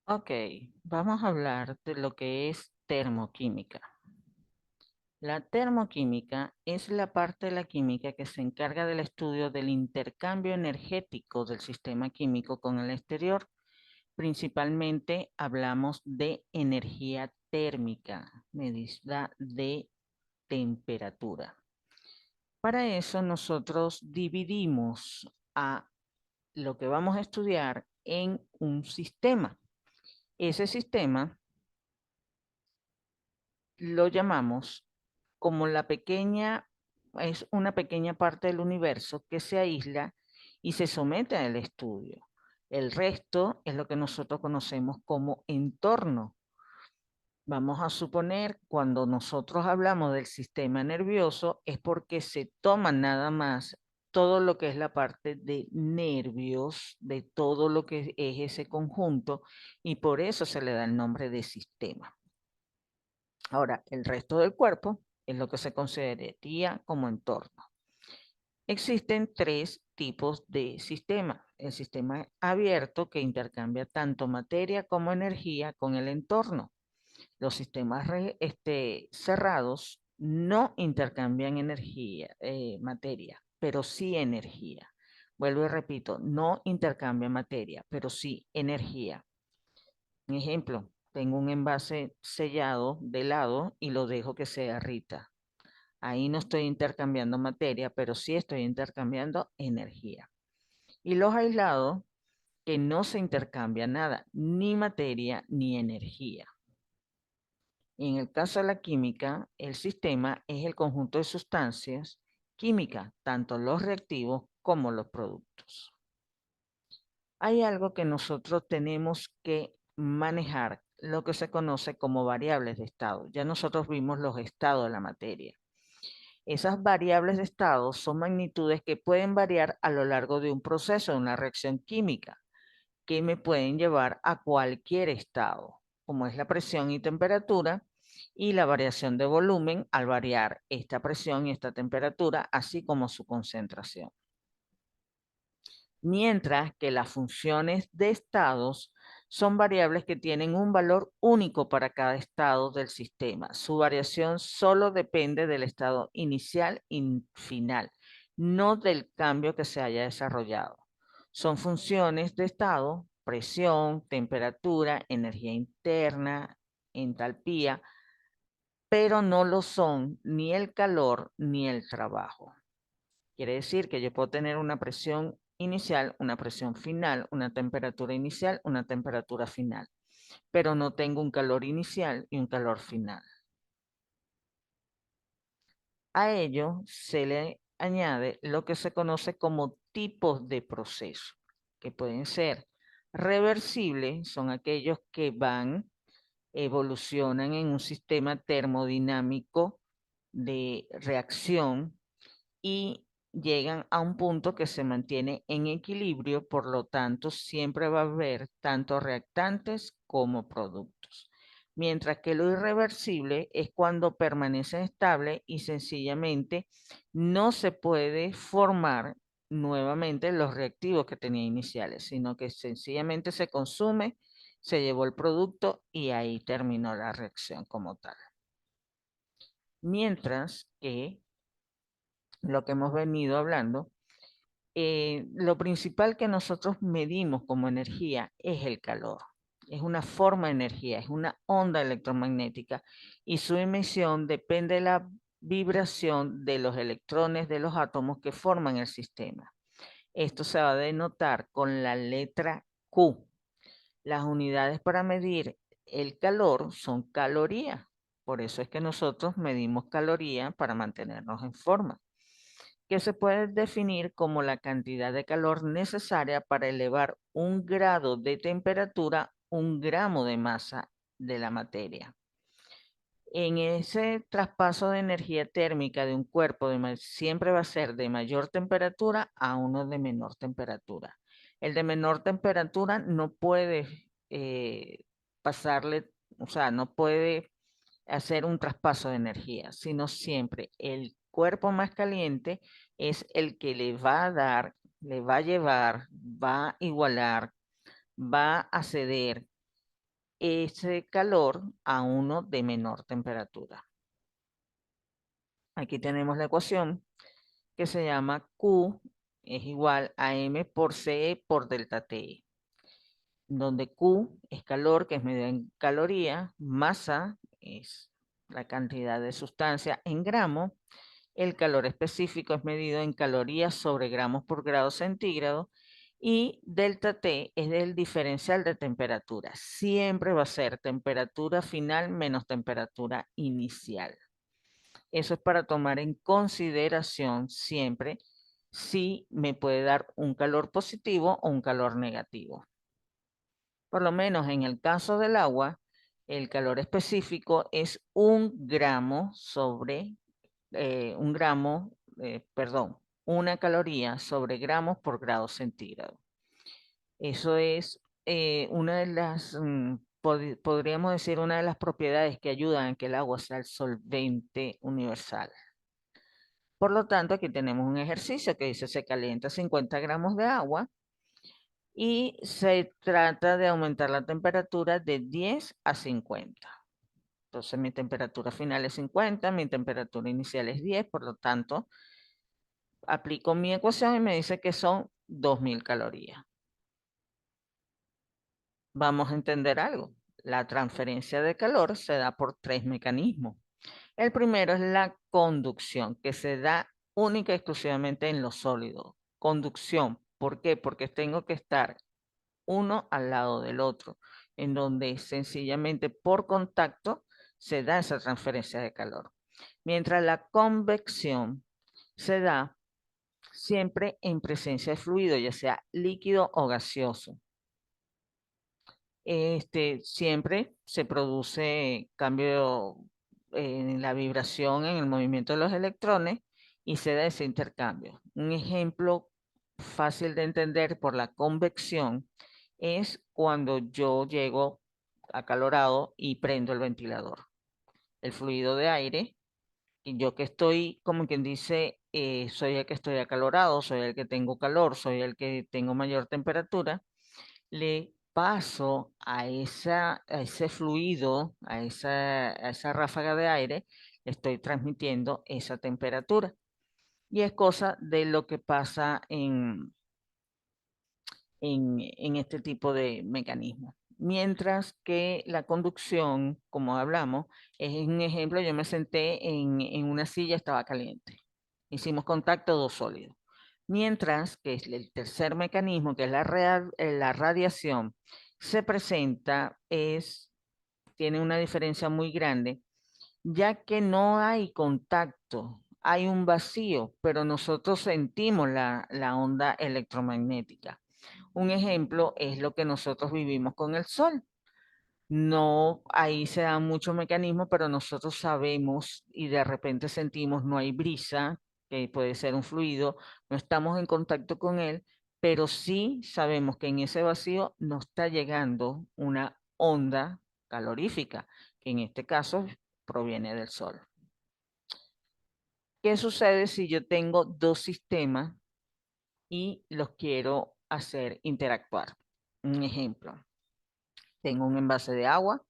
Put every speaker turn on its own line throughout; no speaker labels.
Ok, vamos a hablar de lo que es termoquímica. La termoquímica es la parte de la química que se encarga del estudio del intercambio energético del sistema químico con el exterior. Principalmente hablamos de energía térmica, medida de temperatura. Para eso nosotros dividimos a lo que vamos a estudiar en un sistema. Ese sistema lo llamamos como es una pequeña parte del universo que se aísla y se somete al estudio. El resto es lo que nosotros conocemos como entorno. Vamos a suponer, cuando nosotros hablamos del sistema nervioso, es porque se toma nada más todo lo que es la parte de nervios, de todo lo que es ese conjunto, y por eso se le da el nombre de sistema. Ahora, el resto del cuerpo es lo que se consideraría como entorno. Existen tres tipos de sistema. El sistema abierto, que intercambia tanto materia como energía con el entorno. Los sistemas cerrados no intercambian materia, pero sí energía. Vuelvo y repito, no intercambian materia, pero sí energía. Un ejemplo, tengo un envase sellado de lado y lo dejo que se derrita. Ahí no estoy intercambiando materia, pero sí estoy intercambiando energía. Y los aislados, que no se intercambia nada, ni materia ni energía. En el caso de la química, el sistema es el conjunto de sustancias químicas, tanto los reactivos como los productos. Hay algo que nosotros tenemos que manejar, lo que se conoce como variables de estado. Ya nosotros vimos los estados de la materia. Esas variables de estado son magnitudes que pueden variar a lo largo de un proceso, de una reacción química, que me pueden llevar a cualquier estado, como es la presión y temperatura, y la variación de volumen al variar esta presión y esta temperatura, así como su concentración. Mientras que las funciones de estados son variables que tienen un valor único para cada estado del sistema. Su variación solo depende del estado inicial y final, no del cambio que se haya desarrollado. Son funciones de estado: presión, temperatura, energía interna, entalpía, pero no lo son ni el calor ni el trabajo. Quiere decir que yo puedo tener una presión inicial, una presión final, una temperatura inicial, una temperatura final, pero no tengo un calor inicial y un calor final. A ello se le añade lo que se conoce como tipos de proceso, que pueden ser reversibles, son aquellos que evolucionan en un sistema termodinámico de reacción y llegan a un punto que se mantiene en equilibrio, por lo tanto, siempre va a haber tanto reactantes como productos. Mientras que lo irreversible es cuando permanece estable y sencillamente no se puede formar nuevamente los reactivos que tenía iniciales, sino que sencillamente se consume, se llevó el producto y ahí terminó la reacción como tal. Mientras que lo que hemos venido hablando, lo principal que nosotros medimos como energía es el calor. Es una forma de energía, es una onda electromagnética y su emisión depende de la vibración de los electrones de los átomos que forman el sistema. Esto se va a denotar con la letra Q. Las unidades para medir el calor son calorías. Por eso es que nosotros medimos calorías para mantenernos en forma, que se puede definir como la cantidad de calor necesaria para elevar un grado de temperatura, un gramo de masa de la materia. En ese traspaso de energía térmica de un cuerpo siempre va a ser de mayor temperatura a uno de menor temperatura. El de menor temperatura no puede pasarle, o sea, no puede hacer un traspaso de energía, sino siempre el cuerpo más caliente es el que le va a dar, le va a llevar, va a igualar, va a ceder ese calor a uno de menor temperatura. Aquí tenemos la ecuación que se llama Q es igual a M por CE por delta T, donde Q es calor, que es medido en calorías, masa es la cantidad de sustancia en gramos, el calor específico es medido en calorías sobre gramos por grado centígrado y delta T es el diferencial de temperatura. Siempre va a ser temperatura final menos temperatura inicial. Eso es para tomar en consideración siempre si me puede dar un calor positivo o un calor negativo. Por lo menos en el caso del agua, el calor específico es un gramo sobre un gramo, perdón, una caloría sobre gramos por grado centígrado. Eso es una de las, podríamos decir, una de las propiedades que ayudan a que el agua sea el solvente universal. Por lo tanto, aquí tenemos un ejercicio que dice se calienta 50 gramos de agua y se trata de aumentar la temperatura de 10 a 50. Entonces mi temperatura final es 50, mi temperatura inicial es 10, por lo tanto aplico mi ecuación y me dice que son 2000 calorías. Vamos a entender algo. La transferencia de calor se da por tres mecanismos. El primero es la conducción, que se da única y exclusivamente en los sólidos. Conducción, ¿por qué? Porque tengo que estar uno al lado del otro, en donde sencillamente por contacto se da esa transferencia de calor. Mientras la convección se da siempre en presencia de fluido, ya sea líquido o gaseoso. Siempre se produce cambio en la vibración, en el movimiento de los electrones y se da ese intercambio. Un ejemplo fácil de entender por la convección es cuando yo llego acalorado y prendo el ventilador. El fluido de aire, y yo que estoy, como quien dice, soy el que estoy acalorado, soy el que tengo calor, soy el que tengo mayor temperatura, le paso a ese fluido, a esa ráfaga de aire, le estoy transmitiendo esa temperatura. Y es cosa de lo que pasa en este tipo de mecanismos. Mientras que la conducción, como hablamos, es un ejemplo, yo me senté en una silla, estaba caliente. Hicimos contacto dos sólidos. Mientras que es el tercer mecanismo, que es la radiación, se presenta, tiene una diferencia muy grande, ya que no hay contacto, hay un vacío, pero nosotros sentimos la onda electromagnética. Un ejemplo es lo que nosotros vivimos con el sol. No, ahí se dan muchos mecanismos, pero nosotros sabemos y de repente sentimos no hay brisa, que puede ser un fluido, no estamos en contacto con él, pero sí sabemos que en ese vacío nos está llegando una onda calorífica, que en este caso proviene del sol. ¿Qué sucede si yo tengo dos sistemas y los quiero hacer interactuar? Un ejemplo, tengo un envase de agua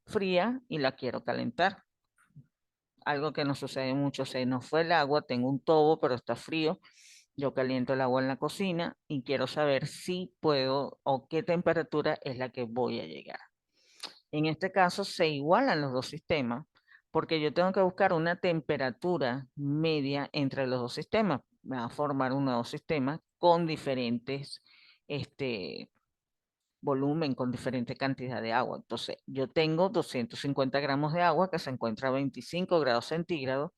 fría y la quiero calentar. Algo que no sucede mucho, se nos fue el agua, tengo un tobo, pero está frío. Yo caliento el agua en la cocina y quiero saber si puedo o qué temperatura es la que voy a llegar. En este caso se igualan los dos sistemas porque yo tengo que buscar una temperatura media entre los dos sistemas. Me va a formar un nuevo sistema con diferentes volumen, con diferente cantidad de agua. Entonces, yo tengo 250 gramos de agua que se encuentra a 25 grados centígrados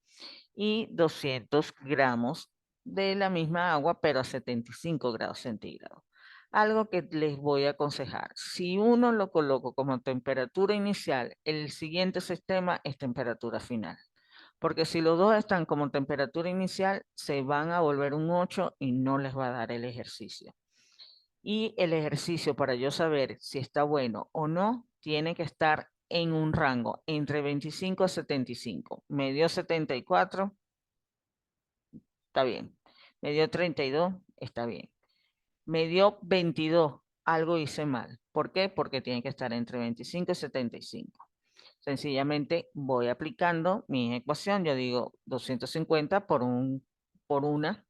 y 200 gramos de la misma agua, pero a 75 grados centígrados. Algo que les voy a aconsejar, si uno lo coloco como temperatura inicial, el siguiente sistema es temperatura final. Porque si los dos están como temperatura inicial, se van a volver un 8 y no les va a dar el ejercicio. Y el ejercicio para yo saber si está bueno o no, tiene que estar en un rango entre 25 a 75. Me dio 74, está bien. Me dio 32, está bien. Me dio 22, algo hice mal. ¿Por qué? Porque tiene que estar entre 25 y 75. Sencillamente voy aplicando mi ecuación. Yo digo 250 por una,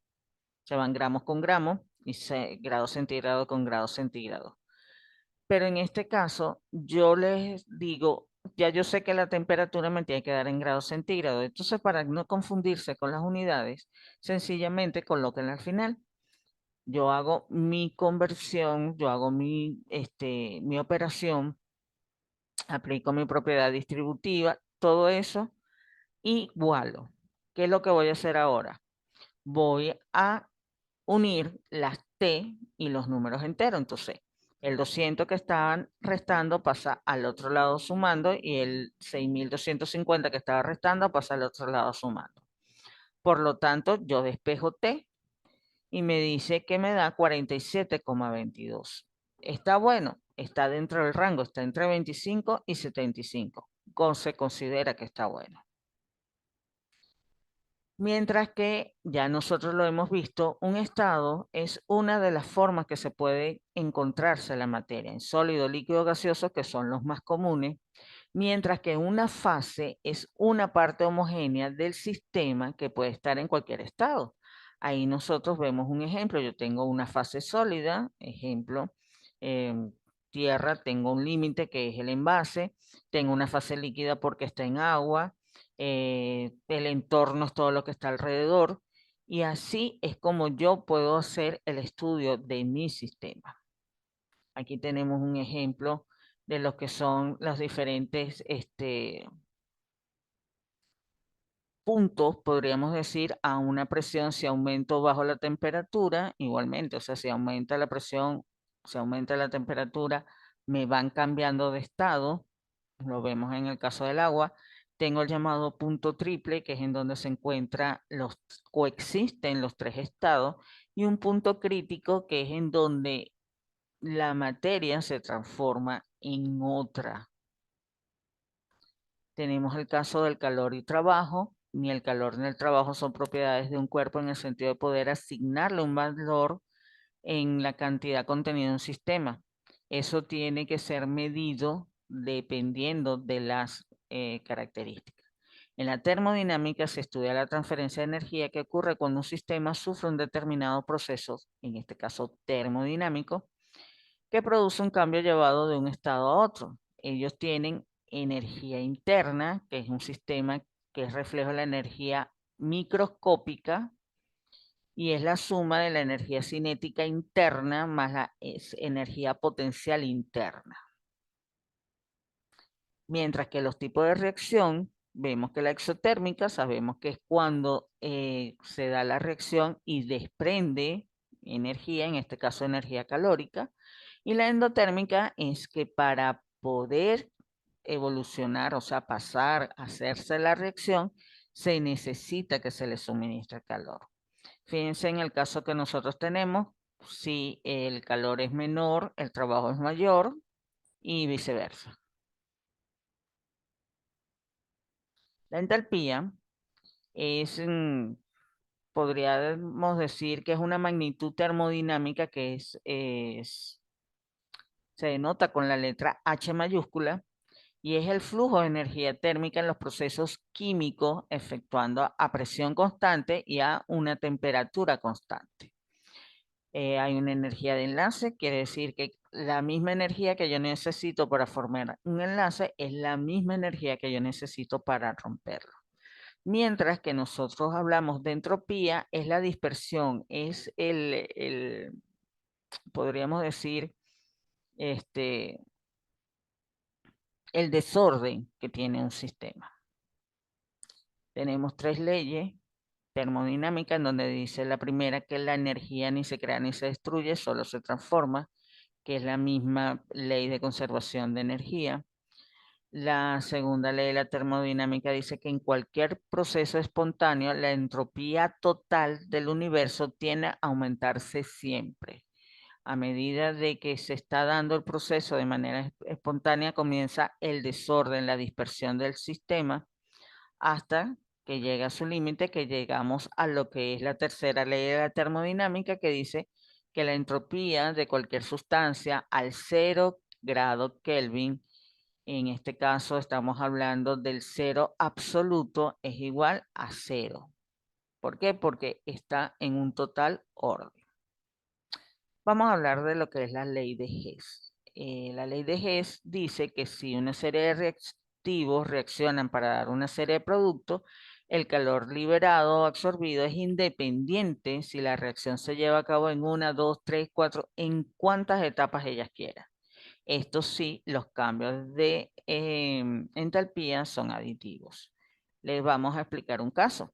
se van gramos con gramos y grado centígrado con grado centígrado. Pero en este caso, yo les digo, ya yo sé que la temperatura me tiene que dar en grados centígrados. Entonces, para no confundirse con las unidades, sencillamente colóquenla al final. Yo hago mi conversión, yo hago mi operación, aplico mi propiedad distributiva, todo eso, y igualo. ¿Qué es lo que voy a hacer ahora? Voy a unir las t y los números enteros. Entonces, el 200 que estaban restando pasa al otro lado sumando y el 6250 que estaba restando pasa al otro lado sumando. Por lo tanto, yo despejo t y me dice que me da 47,22. Está bueno, está dentro del rango, está entre 25 y 75. Se considera que está bueno. Mientras que ya nosotros lo hemos visto, un estado es una de las formas que se puede encontrarse la materia en sólido, líquido, gaseoso, que son los más comunes, mientras que una fase es una parte homogénea del sistema que puede estar en cualquier estado. Ahí nosotros vemos un ejemplo. Yo tengo una fase sólida, ejemplo, em, tierra, tengo un límite que es el envase, tengo una fase líquida porque está en agua, el entorno es todo lo que está alrededor, y así es como yo puedo hacer el estudio de mi sistema. Aquí tenemos un ejemplo de lo que son los diferentes puntos, podríamos decir, a una presión. Si aumento bajo la temperatura, igualmente, o sea, si aumenta la presión, si aumenta la temperatura, me van cambiando de estado. Lo vemos en el caso del agua. Tengo el llamado punto triple, que es en donde se encuentra coexisten los tres estados, y un punto crítico, que es en donde la materia se transforma en otra. Tenemos el caso del calor y trabajo. Ni el calor ni el trabajo son propiedades de un cuerpo en el sentido de poder asignarle un valor en la cantidad contenida en un sistema. Eso tiene que ser medido dependiendo de las características. En la termodinámica se estudia la transferencia de energía que ocurre cuando un sistema sufre un determinado proceso, en este caso termodinámico, que produce un cambio llevado de un estado a otro. Ellos tienen energía interna, que es un sistema que es reflejo de la energía microscópica y es la suma de la energía cinética interna más la energía potencial interna. Mientras que los tipos de reacción, vemos que la exotérmica, sabemos que es cuando se da la reacción y desprende energía, en este caso energía calórica, y la endotérmica es que para poder evolucionar, o sea, pasar a hacerse la reacción, se necesita que se le suministre calor. Fíjense en el caso que nosotros tenemos, si el calor es menor, el trabajo es mayor y viceversa. La entalpía es, podríamos decir que es una magnitud termodinámica que se denota con la letra H mayúscula y es el flujo de energía térmica en los procesos químicos efectuando a presión constante y a una temperatura constante. Hay una energía de enlace, quiere decir que la misma energía que yo necesito para formar un enlace es la misma energía que yo necesito para romperlo. Mientras que nosotros hablamos de entropía, es la dispersión, es podríamos decir, este, el desorden que tiene un sistema. Tenemos tres leyes termodinámicas en donde dice la primera que la energía ni se crea ni se destruye, solo se transforma, que es la misma ley de conservación de energía. La segunda ley de la termodinámica dice que en cualquier proceso espontáneo la entropía total del universo tiende a aumentarse siempre. A medida de que se está dando el proceso de manera espontánea, comienza el desorden, la dispersión del sistema, hasta que llega a su límite, que llegamos a lo que es la tercera ley de la termodinámica, que dice que la entropía de cualquier sustancia al cero grado Kelvin. En este caso estamos hablando del cero absoluto es igual a cero. ¿Por qué? Porque está en un total orden. Vamos a hablar de lo que es la ley de Hess. La ley de Hess dice que si una serie de reactivos reaccionan para dar una serie de productos, el calor liberado o absorbido es independiente si la reacción se lleva a cabo en una, dos, tres, cuatro, en cuantas etapas ellas quieran. Esto sí, los cambios de entalpía son aditivos. Les vamos a explicar un caso.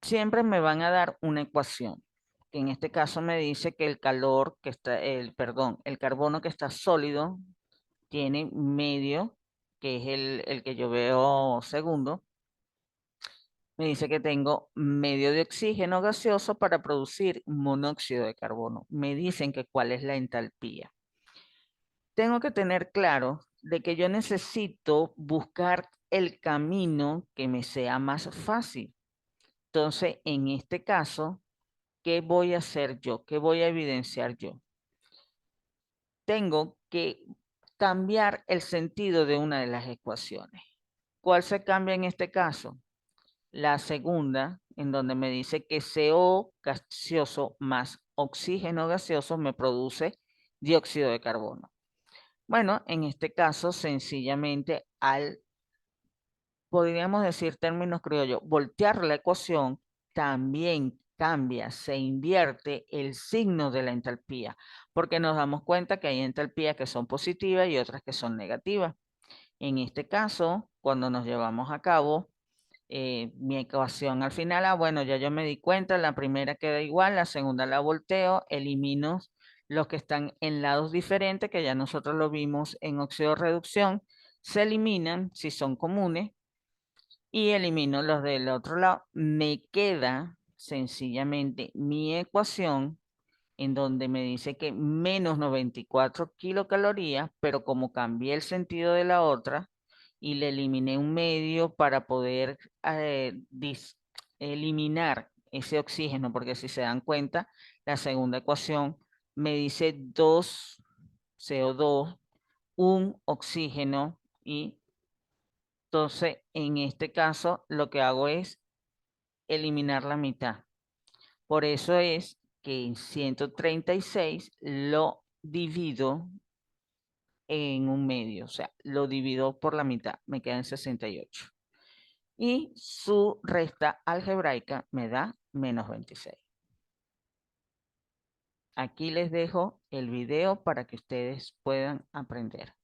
Siempre me van a dar una ecuación, que en este caso me dice que el calor que está, perdón, el carbono que está sólido tiene medio, que es el que yo veo segundo. Me dice que tengo medio de oxígeno gaseoso para producir monóxido de carbono. Me dicen que cuál es la entalpía. Tengo que tener claro de que yo necesito buscar el camino que me sea más fácil. Entonces, en este caso, ¿qué voy a hacer yo? ¿Qué voy a evidenciar yo? Tengo que cambiar el sentido de una de las ecuaciones. ¿Cuál se cambia en este caso? La segunda, en donde me dice que CO gaseoso más oxígeno gaseoso me produce dióxido de carbono. Bueno, en este caso, sencillamente podríamos decir términos criollos, voltear la ecuación, también cambia, se invierte el signo de la entalpía, porque nos damos cuenta que hay entalpías que son positivas y otras que son negativas. En este caso, cuando nos llevamos a cabo mi ecuación al final, bueno, ya yo me di cuenta, la primera queda igual, la segunda la volteo, elimino los que están en lados diferentes, que ya nosotros lo vimos en óxido reducción, se eliminan si son comunes y elimino los del otro lado. Me queda sencillamente mi ecuación en donde me dice que menos 94 kilocalorías, pero como cambié el sentido de la otra y le eliminé un medio para poder eliminar ese oxígeno, porque si se dan cuenta, la segunda ecuación me dice 2 CO2, un oxígeno y entonces en este caso lo que hago es eliminar la mitad. Por eso es que en 136 lo divido en un medio, o sea, lo divido por la mitad, me queda en 68. Y su resta algebraica me da menos 26. Aquí les dejo el video para que ustedes puedan aprender.